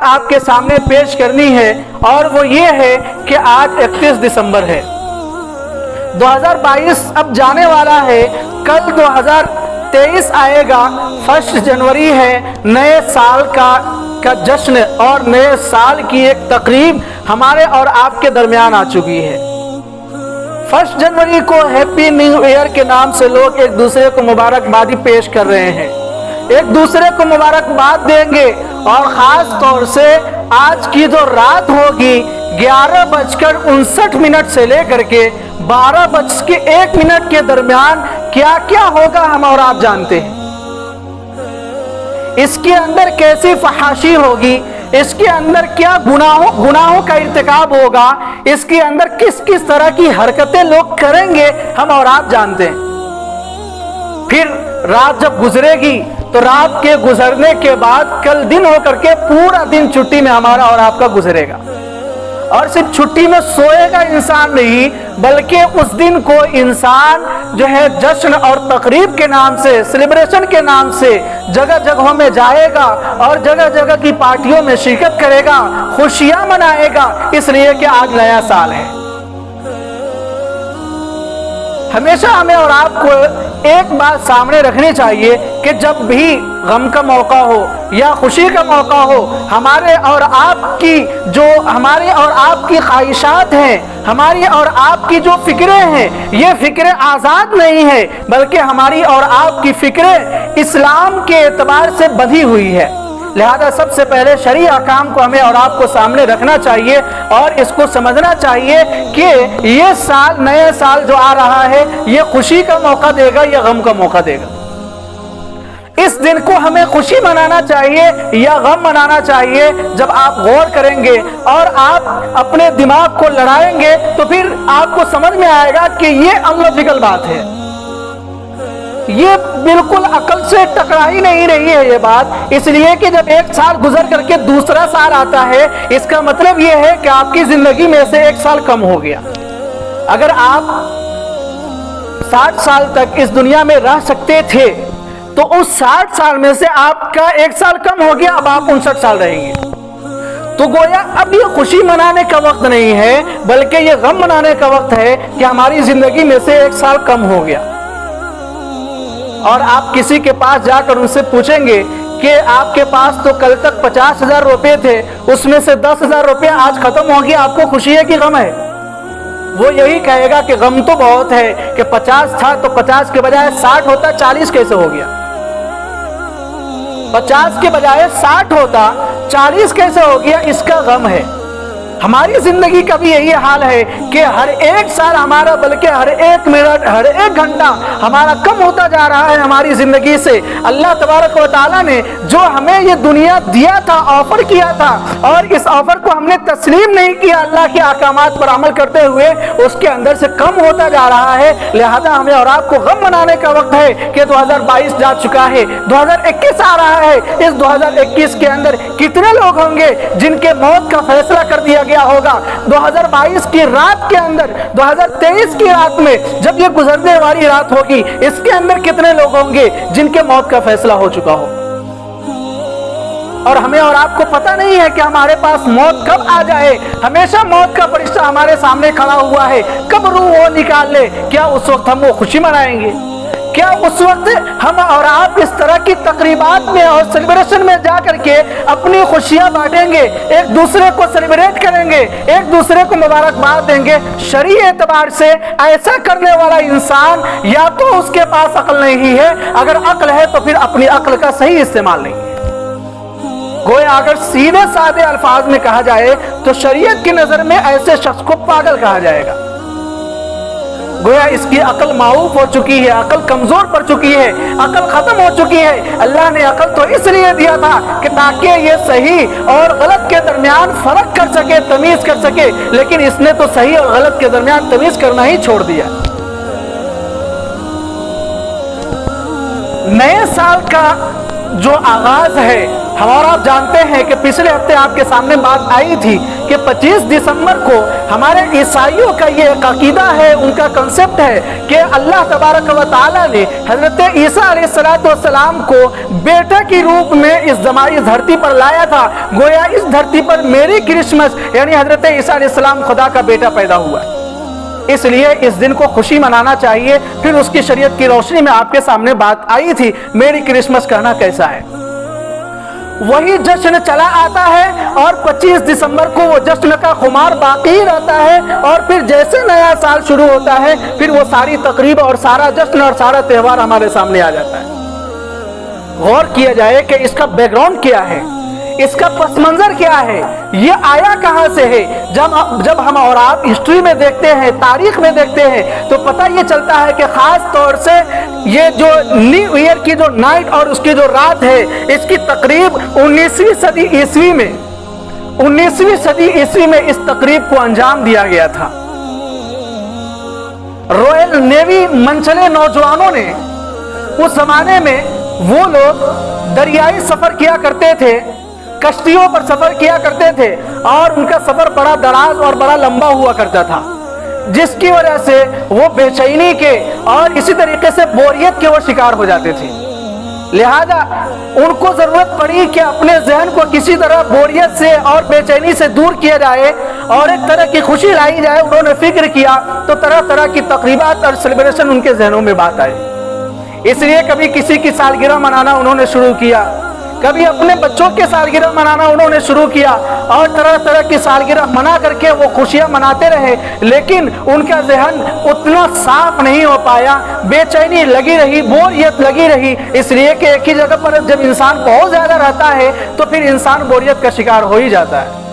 आपके सामने पेश करनी है और वो ये है कि आज 31 दिसंबर है, 2022 अब जाने वाला है, कल 2023 आएगा। 1 जनवरी है, नए साल का जश्न और नए साल की एक तकरीब हमारे और आपके दरमियान आ चुकी है। 1 जनवरी को हैप्पी न्यू ईयर के नाम से लोग एक दूसरे को मुबारकबादी पेश कर रहे हैं, एक दूसरे को मुबारकबाद देंगे। और ख़ास तौर से आज की जो रात होगी 11:59 से लेकर के 12:01 के दरमियान क्या क्या होगा हम और आप जानते हैं। इसके अंदर कैसी फहाशी होगी, इसके अंदर क्या गुनाहों का इर्तिकाब होगा, इसके अंदर किस किस तरह की हरकतें लोग करेंगे हम और आप जानते हैं। फिर रात जब गुजरेगी तो रात के गुजरने के बाद कल दिन होकर के पूरा दिन छुट्टी में हमारा और आपका गुजरेगा। और सिर्फ छुट्टी में सोएगा इंसान नहीं, बल्कि उस दिन को इंसान जो है जश्न और तकरीब के नाम से, सेलिब्रेशन के नाम से जगह जगहों में जाएगा और जगह जगह की पार्टियों में शिरकत करेगा, खुशियां मनाएगा, इसलिए कि आज नया साल है। हमेशा हमें और आपको एक बात सामने रखनी चाहिए कि जब भी गम का मौका हो या खुशी का मौका हो, हमारे और आपकी ख्वाहिशात हैं, हमारी और आपकी जो फिक्रें हैं, ये फिक्रें आज़ाद नहीं है, बल्कि हमारी और आपकी फिक्रें इस्लाम के एतबार से बंधी हुई है। लिहाजा सबसे पहले शरई अहकाम को हमें और आपको सामने रखना चाहिए और इसको समझना चाहिए कि ये साल, नया साल जो आ रहा है, ये खुशी का मौका देगा या गम का मौका देगा। इस दिन को हमें खुशी मनाना चाहिए या गम मनाना चाहिए, जब आप गौर करेंगे और आप अपने दिमाग को लड़ाएंगे तो फिर आपको समझ में आएगा कि ये अनलॉजिकल बात है, ये बिल्कुल अकल से टकरा ही नहीं रही है ये बात। इसलिए कि जब एक साल गुजर करके दूसरा साल आता है, इसका मतलब ये है कि आपकी जिंदगी में से एक साल कम हो गया। अगर आप 60 साल तक इस दुनिया में रह सकते थे तो उस 60 साल में से आपका एक साल कम हो गया, अब आप 59 साल रहेंगे। तो गोया अब ये खुशी मनाने का वक्त नहीं है, बल्कि ये गम मनाने का वक्त है कि हमारी जिंदगी में से एक साल कम हो गया। और आप किसी के पास जाकर उनसे पूछेंगे कि आपके पास तो कल तक 50,000 रुपए थे, उसमें से 10,000 रुपये आज खत्म हो गया, आपको खुशी है कि गम है? वो यही कहेगा कि गम तो बहुत है कि 50 था तो 50 के बजाय 60 होता, 40 कैसे हो गया? 50 के बजाय 60 होता, 40 कैसे हो गया? इसका गम है। हमारी जिंदगी का भी यही हाल है कि हर एक साल हमारा, बल्कि हर एक मिनट, हर एक घंटा हमारा कम होता जा रहा है हमारी जिंदगी से। अल्लाह तबारक व तआला ने जो हमें ये दुनिया दिया था, ऑफर किया था, और इस ऑफर को हमने तस्लीम नहीं किया अल्लाह के अहकामात पर अमल करते हुए, उसके अंदर से कम होता जा रहा है। लिहाजा हमें और आपको गम मनाने का वक्त है कि 2022 जा चुका है, 2021 आ रहा है। इस 2021 के अंदर कितने लोग होंगे जिनके मौत का फैसला कर दिया गया होगा? 2022 की रात के अंदर, 2023 की रात में जब ये गुजरने वाली रात होगी, इसके अंदर कितने लोग होंगे जिनके मौत का फैसला हो चुका हो? और हमें और आपको पता नहीं है कि हमारे पास मौत कब आ जाए। हमेशा मौत का फरिश्ता हमारे सामने खड़ा हुआ है, कब रूह वो निकाल ले। क्या उस वक्त हम वो खुशी मनाएंगे? क्या उस वक्त हम और आप इस तरह की तकरीबात में और सेलिब्रेशन में जा करके अपनी खुशियां बांटेंगे, एक दूसरे को सेलिब्रेट करेंगे, एक दूसरे को मुबारकबाद देंगे? शरई एतबार से ऐसा करने वाला इंसान या तो उसके पास अक्ल नहीं है, अगर अक्ल है तो फिर अपनी अक्ल का सही इस्तेमाल नहीं है। गोया अगर सीधे साधे अल्फाज में कहा जाए तो शरीयत की नजर में ऐसे शख्स को पागल कहा जाएगा। गोया इसकी अकल माऊफ हो चुकी है, अकल कमजोर पड़ चुकी है, अकल खत्म हो चुकी है। अल्लाह ने अकल तो इसलिए दिया था कि ताकि ये सही और गलत के दरमियान फर्क कर सके, तमीज कर सके, लेकिन इसने तो सही और गलत के दरमियान तमीज करना ही छोड़ दिया। नए साल का जो आगाज है, हम और आप जानते हैं कि पिछले हफ्ते आपके सामने बात आई थी कि 25 दिसंबर को हमारे ईसाइयों का ये एक अकीदा है, उनका कंसेप्ट है कि अल्लाह तबारक व तआला ने हजरत ईसा अलैहिस्सलाम को बेटे के रूप में इस धरती पर लाया था। गोया इस धरती पर मेरी क्रिसमस यानी हजरत ईसा अलैहिस्सलाम खुदा का बेटा पैदा हुआ, इसलिए इस दिन को खुशी मनाना चाहिए। फिर उसकी शरीयत की रोशनी में आपके सामने बात आई थी, मेरी क्रिसमस कहना कैसा है। वही जश्न चला आता है और 25 दिसंबर को वो जश्न का खुमार बाकी रहता है, और फिर जैसे नया साल शुरू होता है फिर वो सारी तकरीब और सारा जश्न और सारा त्यौहार हमारे सामने आ जाता है। गौर किया जाए कि इसका बैकग्राउंड क्या है, इसका पस मंजर क्या है, ये आया कहां से है। जब हम और आप हिस्ट्री में देखते हैं, तारीख में देखते हैं, तो पता ये चलता है कि खास तौर से ये जो न्यू ईयर की जो नाइट और उसकी जो रात है, इसकी तकरीब 19वीं सदी ईस्वी में इस तकरीब को अंजाम दिया गया था। रॉयल नेवी मनचले नौजवानों ने, उस जमाने में वो लोग दरियाई सफर किया करते थे, कश्तियों पर सफर किया करते थे, और उनका सफर बड़ा दराज और बड़ा लंबा हुआ करता था, जिसकी वजह से वो बेचैनी के और इसी तरीके से बोरियत के वो शिकार हो जाते थे। लिहाजा उनको जरूरत पड़ी कि अपने जहन को किसी तरह बोरियत से और बेचैनी से दूर किया जाए और एक तरह की खुशी लाई जाए। उन्होंने फिक्र किया तो तरह तरह की तकरीबात और सेलिब्रेशन उनके जहनों में बात आई। इसलिए कभी किसी की सालगिरह मनाना उन्होंने शुरू किया, कभी अपने बच्चों के सालगिरह मनाना उन्होंने शुरू किया, और तरह तरह की सालगिरह मना करके वो खुशियां मनाते रहे। लेकिन उनका जहन उतना साफ नहीं हो पाया, बेचैनी लगी रही, बोरियत लगी रही, इसलिए कि एक ही जगह पर जब इंसान बहुत ज्यादा रहता है तो फिर इंसान बोरियत का शिकार हो ही जाता है।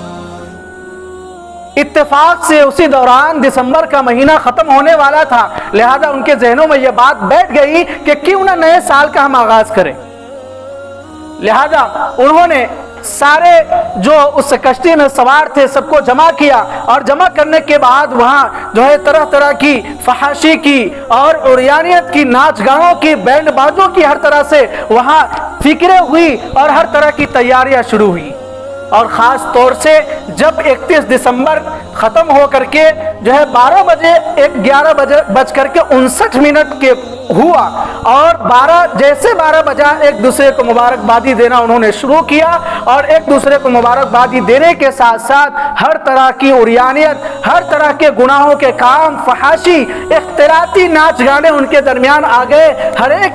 इत्तेफाक से उसी दौरान दिसंबर का महीना खत्म होने वाला था, लिहाजा उनके जहनों में यह बात बैठ गई कि क्यों ना नए साल का हम आगाज करें। लिहाजा उन्होंने सारे जो उस कश्ती में सवार थे सबको जमा किया, और जमा करने के बाद वहाँ जो है तरह तरह की फहाशी की और उरियानियत की, नाच गानों की, बैंड बाजों की, हर तरह से वहाँ फिक्रें हुई और हर तरह की तैयारियां शुरू हुई। और ख़ास तौर से जब 31 दिसंबर ख़त्म हो करके जो है 12 बजे 11:59 के हुआ, और 12 बजा एक दूसरे को मुबारकबादी देना उन्होंने शुरू किया, और एक दूसरे को मुबारकबादी देने के साथ साथ हर तरह की उरियानियत, हर तरह के गुनाहों के काम, फहाशी, इख्तिलाती नाच गाने उनके दरमियान आ गए। हर एक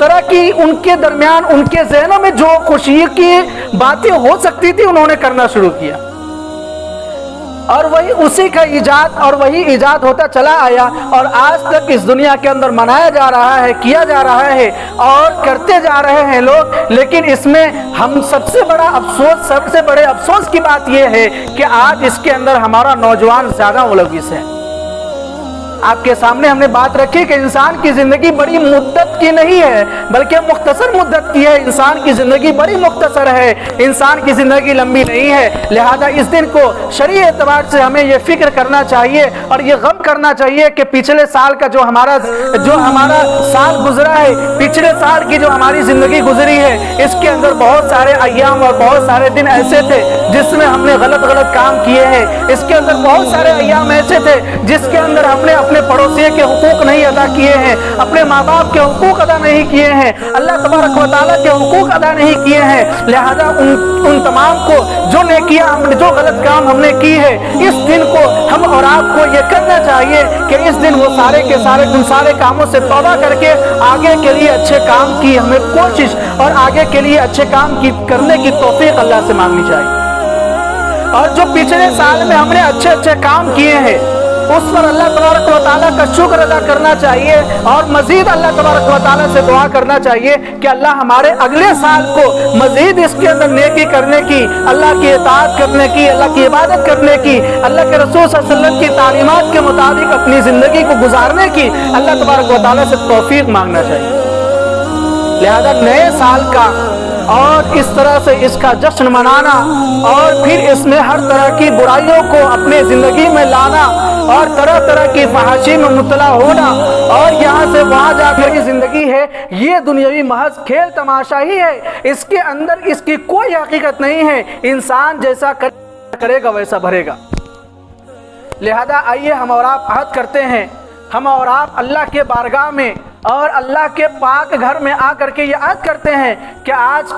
तरह की उनके दरमियान, उनके ज़हनों में जो खुशी की बातें हो सकती थी उन्होंने करना शुरू किया, और वही उसी का ईजाद होता चला आया, और आज तक इस दुनिया के अंदर मनाया जा रहा है, किया जा रहा है और करते जा रहे हैं लोग। लेकिन इसमें हम सबसे बड़े अफसोस की बात यह है कि आज इसके अंदर हमारा नौजवान ज्यादा मुलविस है। आपके सामने हमने बात रखी कि इंसान की जिंदगी बड़ी मुद्दत की नहीं है, बल्कि मुख्तसर मुद्दत की है। इंसान की जिंदगी बड़ी मुख्तसर है, इंसान की जिंदगी लंबी नहीं है। लिहाजा इस दिन को शरीय एतबार से हमें ये फिक्र करना चाहिए और ये गम करना चाहिए कि पिछले साल का जो हमारा साल गुजरा है, पिछले साल की जो हमारी जिंदगी गुजरी है, इसके अंदर बहुत सारे अय्याम और बहुत सारे दिन ऐसे थे जिसमें हमने गलत काम किए हैं। इसके अंदर बहुत सारे अय्याम ऐसे थे जिसके अंदर हमने अपने पड़ोसियों के हुकूक नहीं अदा किए हैं, अपने माँ बाप के हुकूक अदा नहीं किए हैं, अल्लाह तबारक व तआला के हुकूक अदा नहीं किए हैं। लिहाजा उन तमाम को जो नेकियां हमने, जो गलत काम हमने की है, इस दिन को हम और आपको ये करना चाहिए कि इस दिन वो सारे के सारे उन सारे कामों से तौबा करके आगे के लिए अच्छे काम की हमें कोशिश और आगे के लिए अच्छे काम की करने की तौफीक अल्लाह से मांगनी चाहिए। और जो पिछले साल में हमने अच्छे काम किए हैं उस पर अल्लाह तबारक व तआला का शुक्र अदा करना चाहिए, और मजीद अल्लाह तबारक व तआला से दुआ करना चाहिए कि अल्लाह हमारे अगले साल को मजीद इसके अंदर नेकी करने की, अल्लाह की इताअत करने की, अल्लाह की इबादत करने की, अल्लाह के रसूल सल्लल्लाहु अलैहि वसल्लम की तालीमात के मुताबिक अपनी जिंदगी को गुजारने की अल्लाह तबारक व तआला से तौफीक मांगना चाहिए। लिहाजा नए साल का और इस तरह से इसका जश्न मनाना और फिर इसमें हर तरह की बुराइयों को अपने जिंदगी में लाना और तरह तरह की फहाशी में मुब्तला होना और यहाँ से वहाँ जाकर की जिंदगी है, ये दुनियावी महज खेल तमाशा ही है। इसके अंदर इसकी कोई हकीकत नहीं है। इंसान जैसा करेगा वैसा भरेगा। लिहाजा आइए हम और आप अहद करते हैं, हम और आप अल्लाह के बारगाह में और अल्लाह के पाक घर में आकर के ये अहद करते हैं कि आज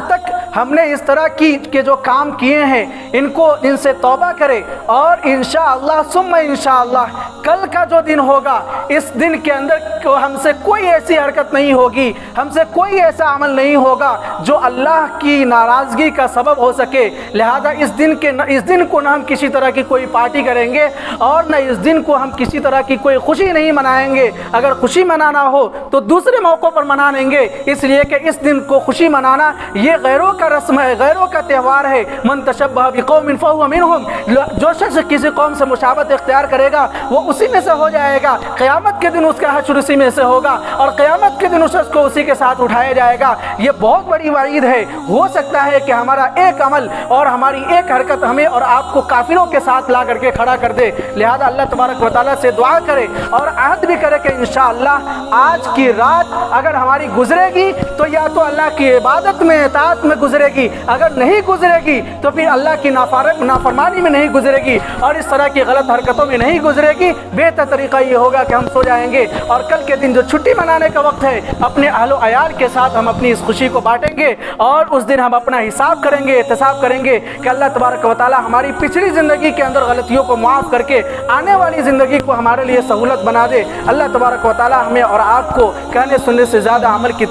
तक हमने इस तरह के जो काम किए हैं इनसे तौबा करें, और इंशाअल्लाह सुम्मा इंशाअल्लाह कल का जो दिन होगा इस दिन के अंदर हमसे कोई ऐसी हरकत नहीं होगी, हमसे कोई ऐसा अमल नहीं होगा जो अल्लाह की नाराज़गी का सबब हो सके। लिहाजा इस दिन को ना हम किसी तरह की कोई पार्टी करेंगे और न इस दिन को हम किसी तरह की कोई खुशी नहीं मनाएंगे। अगर खुशी मनाना हो तो दूसरे मौक़ों पर मना लेंगे, इसलिए कि इस दिन को खुशी मनाना ये गैरों का रस्म है, गैरों का त्यौहार है। मन तशब्बह बिक़ौमिन फहुव मिनहुम, जो शख्स किसी कौम से मुशाबत इख्तियार करेगा वो उसी में से हो जाएगा। क़यामत के दिन उसका हश्र उसी में से होगा और क़यामत के दिन उस शख्स को उसी के साथ उठाया जाएगा। ये बहुत बड़ी वईद है। हो सकता है कि हमारा एक अमल और हमारी एक हरकत हमें और आपको काफिरों के साथ ला करके खड़ा कर दे। लिहाजा अल्लाह तबारक व तआला से दुआ करे और अहद भी करे कि इंशाअल्लाह आज की रात अगर हमारी गुजरेगी तो या तो अल्लाह की इबादत में, इताअत में गुजरेगी, अगर नहीं गुजरेगी तो फिर अल्लाह की नाफरमानी में नहीं गुजरेगी और इस तरह की गलत हरकतों में नहीं गुजरेगी। बेहतर तरीका ये होगा कि हम सो जाएंगे और कल के दिन जो छुट्टी मनाने का वक्त है अपने अहलो अयाल के साथ हम अपनी इस खुशी को बांटेंगे और उस दिन हम अपना हिसाब करेंगे, एहतसाब करेंगे कि अल्लाह तबारक व तआला हमारी पिछली ज़िंदगी के अंदर गलतियों को माफ़ करके आने वाली ज़िंदगी को हमारे लिए सहूलत बना दे। अल्लाह तबारक व तआला हमें और आपको कहने सुनने से ज़्यादा अमल की